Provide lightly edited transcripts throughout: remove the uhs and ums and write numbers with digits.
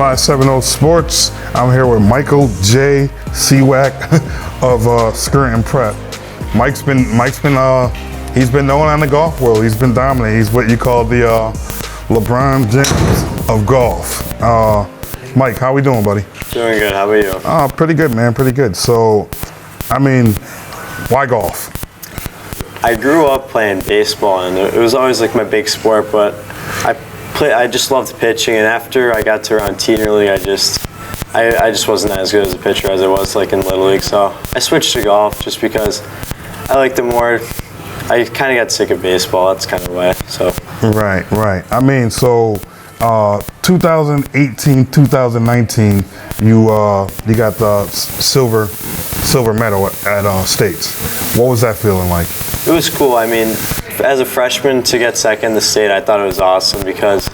.570 Sports. I'm here with Michael J. Sewack of Scranton Prep. Mike's been he's been known on the golf world. He's been dominant. He's what you call the LeBron James of golf. Mike, how we doing, buddy? Doing good. How about you? Pretty good, man. Pretty good. So, I mean, why golf? I grew up playing baseball, and it was always like my big sport. But I just loved pitching, and after I got to around teen league, I just wasn't as good as a pitcher as I was like in Little League. So I switched to golf just because I liked it more. I kind of got sick of baseball. That's kind of why. So. Right. I mean, so 2018, 2019, you got the silver medal at States. What was that feeling like? It was cool. I mean, as a freshman to get second in the state, I thought it was awesome because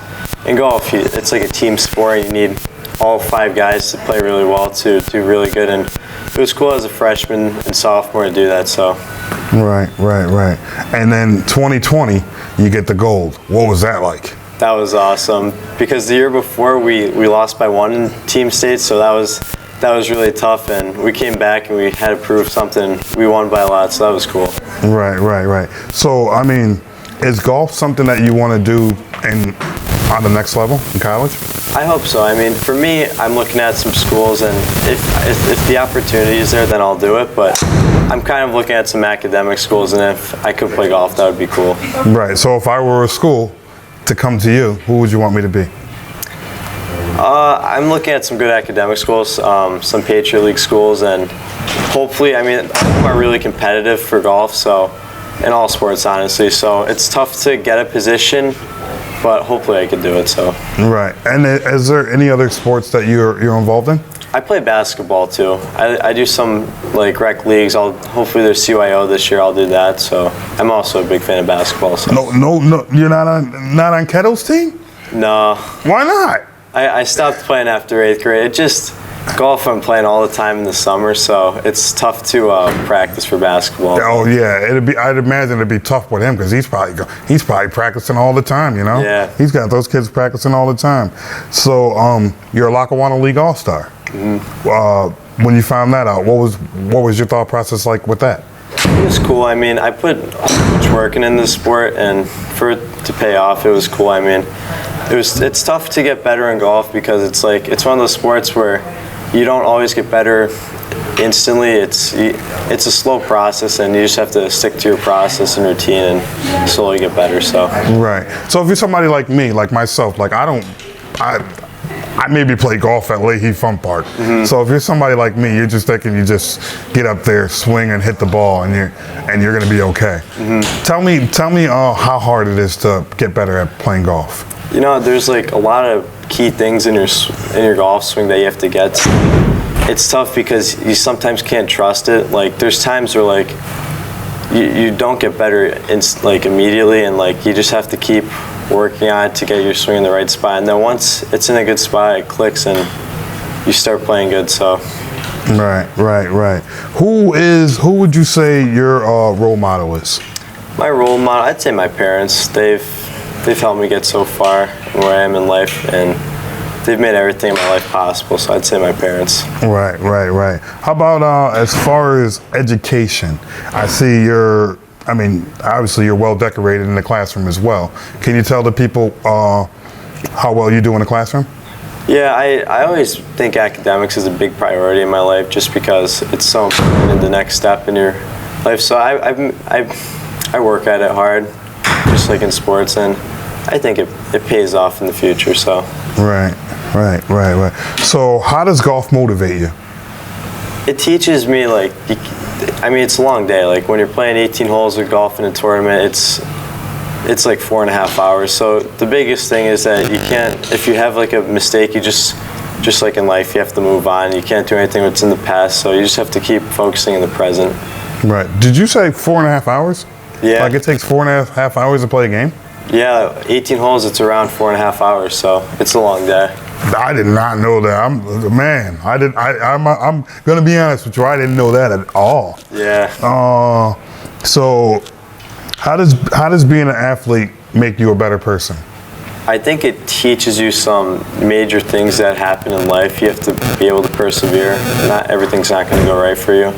in golf, it's like a team sport. You need all 5 guys to play really well to do really good, and it was cool as a freshman and sophomore to do that. So. Right. And then 2020, you get the gold. What was that like? That was awesome because the year before we lost by 1 in team states, so that was really tough, and we came back and we had to prove something. We won by a lot, so that was cool. Right. So, I mean, is golf something that you want to do on the next level in college? I hope so. I mean, for me, I'm looking at some schools, and if the opportunity is there, then I'll do it. But I'm kind of looking at some academic schools, and if I could play golf, that would be cool. Right. So, if I were a school to come to you, who would you want me to be? I'm looking at some good academic schools, some Patriot League schools, and hopefully, I mean, I'm really competitive for golf, so in all sports, honestly. So it's tough to get a position, but hopefully I could do it. So. Right. And is there any other sports that you're involved in? I play basketball too. I do some like rec leagues. Hopefully there's CYO this year. I'll do that. So I'm also a big fan of basketball. So. No. You're not on Kettle's team? No. Why not? I stopped playing after 8th grade. Golf I'm playing all the time in the summer, so it's tough to practice for basketball. Oh yeah, I'd imagine it'd be tough with him because he's probably practicing all what know? Yeah. He's got those kids practicing all the time. So you're a Lackawanna League All-Star. Mm-hmm. When you found that out, what was your thought process like with that? It was cool. I mean, I put so much work into the sport, and for it to pay off, it was cool. I mean, it's tough to get better in golf because it's one of those sports where you don't always get better instantly. It's a slow process, and you just have to stick to your process and routine and slowly get better. So. Right. So if you're somebody like me, like myself, like I maybe play golf at Leahy Fun Park. Mm-hmm. So if you're somebody like me, you're just thinking you just get up there, swing, and hit the ball, and you're going to be okay. Mm-hmm. Tell me how hard it is to get better at playing golf. You know, there's like a lot of key things in your golf swing that you have to get to. It's tough because you sometimes can't trust it. Like there's times where like you don't get better immediately, and like you just have to keep working on it to get your swing in the right spot. And then once it's in a good spot, it clicks and you start playing good. So. Right. Who would you say your role model is? My role model, I'd say my parents. They've helped me get so far where I am in life, and they've made everything in my life possible, so I'd say my parents. Right. How about as far as education? I see obviously you're well decorated in the classroom as well. Can you tell the people how well you do in the classroom? Yeah, I always think academics is a big priority in my life just because it's so important in the next step in your life. So I work at it hard, just like in sports, and I think it pays off in the future. So. Right. So how does golf motivate you? It teaches me it's a long day. Like when you're playing 18 holes of golf in a tournament, it's like 4.5 hours. So the biggest thing is that you can't, if you have like a mistake, you just like in life, you have to move on. You can't do anything that's in the past. So you just have to keep focusing in the present. Right. Did you say 4.5 hours? Yeah. Like it takes 4.5 hours to play a game? Yeah, 18 holes, it's around 4.5 hours, so it's a long day. I did not know that. I'm gonna be honest with you. I didn't know that at all. Yeah. So how does being an athlete make you a better person? I think it teaches you some major things that happen in life. You have to be able to persevere. Not everything's not going to go right for you.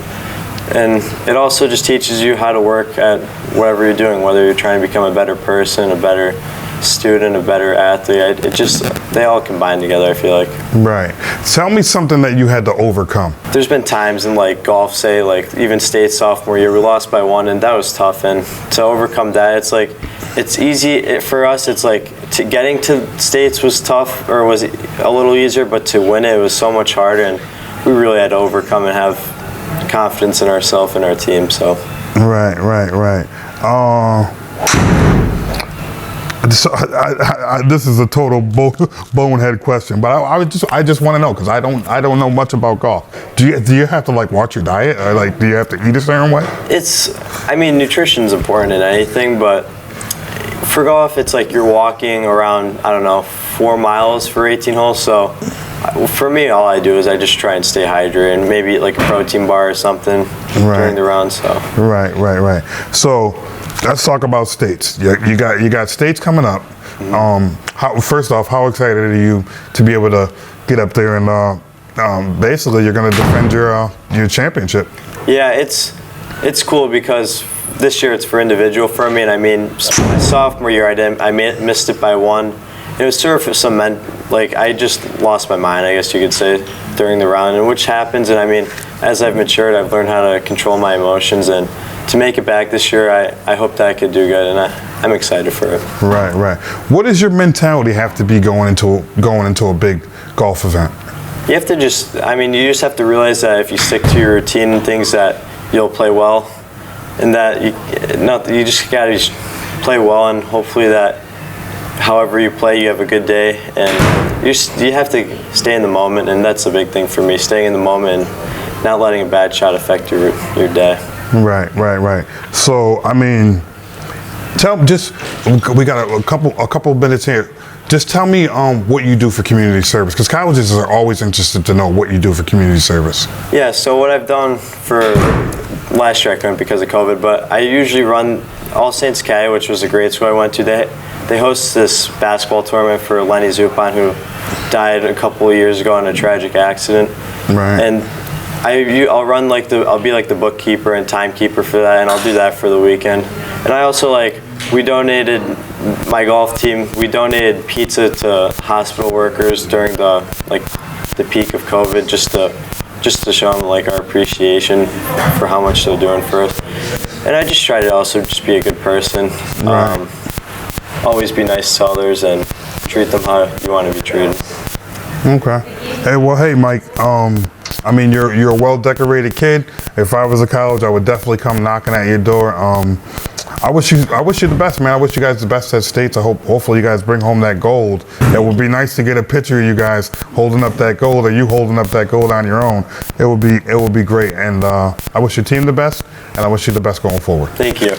And it also just teaches you how to work at whatever you're doing, whether you're trying to become a better person, a better student, a better athlete. They all combine together, I feel like. Right. Tell me something that you had to overcome. There's been times in like golf, say like even state sophomore year, we lost by 1, and that was tough. And to overcome that, it's like, it's easy for us. It's like getting to states was tough, or was a little easier, but to win it was so much harder, and we really had to overcome and have confidence in ourselves and our team. So. Right. So this is a total bonehead question, but I just want to know, because I don't know much about golf. Do you have to like watch your diet, or like do you have to eat a certain way? Nutrition's important in anything, but for golf, it's like you're walking around, I don't know, 4 miles for 18 holes. So for me, all I do is I just try and stay hydrated, and maybe eat like a protein bar or something during the round. So. Right. So let's talk about states. You got states coming up. First off, how excited are you to be able to get up there and basically you're going to defend your championship? Yeah, it's cool because this year it's for individual for me, and my sophomore year I missed it by 1. It was sort of I just lost my mind, I guess you could say, during the round, and which happens. And as I've matured, I've learned how to control my emotions, and to make it back this year, I hope that I could do good, and I'm excited for it. Right. What does your mentality have to be going into a big golf event? You have to you just have to realize that if you stick to your routine and things, that you'll play well, and that you just gotta play well, and hopefully that however you play, you have a good day, and you have to stay in the moment, and that's the big thing for me, staying in the moment and not letting a bad shot affect your day. Right. So we got a couple minutes here. Just tell me what you do for community service, because colleges are always interested to know what you do for community service. Yeah, so what I've done for last year I couldn't because of COVID, but I usually run All Saints K, which was a grade school I went to. They host this basketball tournament for Lenny Zupan, who died a couple of years ago in a tragic accident. Right. And I'll run I'll be like the bookkeeper and timekeeper for that, and I'll do that for the weekend. And I also we donated, my golf team, we donated pizza to hospital workers during the peak of COVID, just to show them our appreciation for how much they're doing for us. And I just try to also just be a good person. Right. Always be nice to others and treat them how you want to be treated. Okay. Hey, Mike. You're a well-decorated kid. If I was a college, I would definitely come knocking at your door. I wish you the best, man. I wish you guys the best at states. Hopefully you guys bring home that gold. It would be nice to get a picture of you guys holding up that gold, or you holding up that gold on your own. It would be great. And I wish your team the best, and I wish you the best going forward. Thank you.